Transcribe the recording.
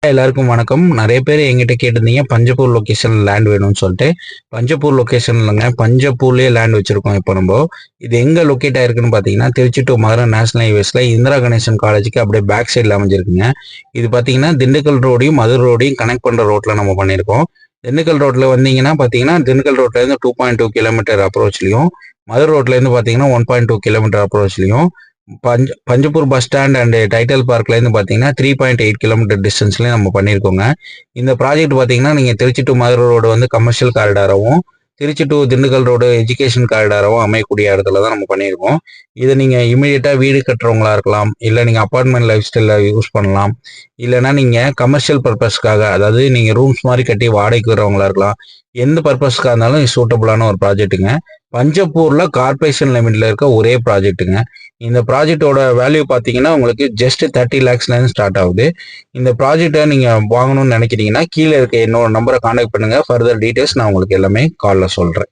எல்லாருக்கும் வணக்கம். நிறைய பேர் என்கிட்ட கேட்டிருந்தீங்க பஞ்சப்பூர் லொகேஷன்ல லேண்ட் வேணும்னு சொல்லிட்டு. பஞ்சப்பூர் லொகேஷன் இல்லைங்க, பஞ்சப்பூர்லயே லேண்ட் வச்சிருக்கோம் இப்போ நம்ம. இது எங்க லொக்கேட் ஆயிருக்குன்னு பார்த்தீங்கன்னா, திருச்சி டு மதுரை நேஷனல் ஹைவேஸ்ல இந்திரா கணேசன் காலேஜுக்கு அப்படியே பேக் சைடில் அமைஞ்சிருக்குங்க. இது பார்த்தீங்கன்னா திண்டுக்கல் ரோடையும் மதுரை ரோடையும் கனெக்ட் பண்ற ரோட்ல நம்ம பண்ணியிருக்கோம். திண்டுக்கல் ரோட்ல வந்தீங்கன்னா பார்த்தீங்கன்னா, திண்டுக்கல் ரோட்ல இருந்து 2.2 கிலோமீட்டர் அப்ரோச்லையும், மதுரை ரோட்ல இருந்து பார்த்தீங்கன்னா 1.2 கிலோமீட்டர் அப்ரோச்லையும், Panjapur bus stand and Tidel பார்க்லேருந்து பார்த்தீங்கன்னா 3.8 கிலோமீட்டர் டிஸ்டன்ஸ்லேயும் நம்ம பண்ணியிருக்கோங்க. இந்த ப்ராஜெக்ட் பார்த்தீங்கன்னா நீங்கள் திருச்சி டு மதுரை ரோடு வந்து கமர்ஷியல் காரிடாராகவும், Trichy to Dindigul road education காரிடாராகவும் அமையக்கூடிய இடத்துல தான் நம்ம பண்ணியிருக்கோம். இதை நீங்கள் இமீடியட்டாக வீடு கட்டுறவங்களா இருக்கலாம், இல்லை நீங்கள் அப்பார்ட்மெண்ட் லைஃப் ஸ்டைலில் யூஸ் பண்ணலாம், இல்லைனா நீங்கள் கமர்ஷியல் பர்பஸ்க்காக, அதாவது நீங்கள் ரூம்ஸ் மாதிரி கட்டி வாடகைக்கு வரவங்களா இருக்கலாம். எந்த பர்பஸ்க்காக இருந்தாலும் இது சூட்டபுளான ஒரு ப்ராஜெக்ட்டுங்க. பஞ்சப்பூர்ல கார்பரேஷன் லிமிட்ல இருக்க ஒரே ப்ராஜெக்ட்டுங்க. இந்த ப்ராஜெக்டோட வேல்யூ பார்த்தீங்கன்னா உங்களுக்கு ஜஸ்ட் 30 லேக்ஸ்லேருந்து ஸ்டார்ட் ஆகுது. இந்த ப்ராஜெக்டை நீங்கள் வாங்கணும்னு நினைக்கிறீங்கன்னா கீழே இருக்க என்னோட நம்பரை கான்டாக்ட் பண்ணுங்க. ஃபர்தர் டீட்டெயில்ஸ் நான் உங்களுக்கு எல்லாமே காலில் சொல்கிறேன்.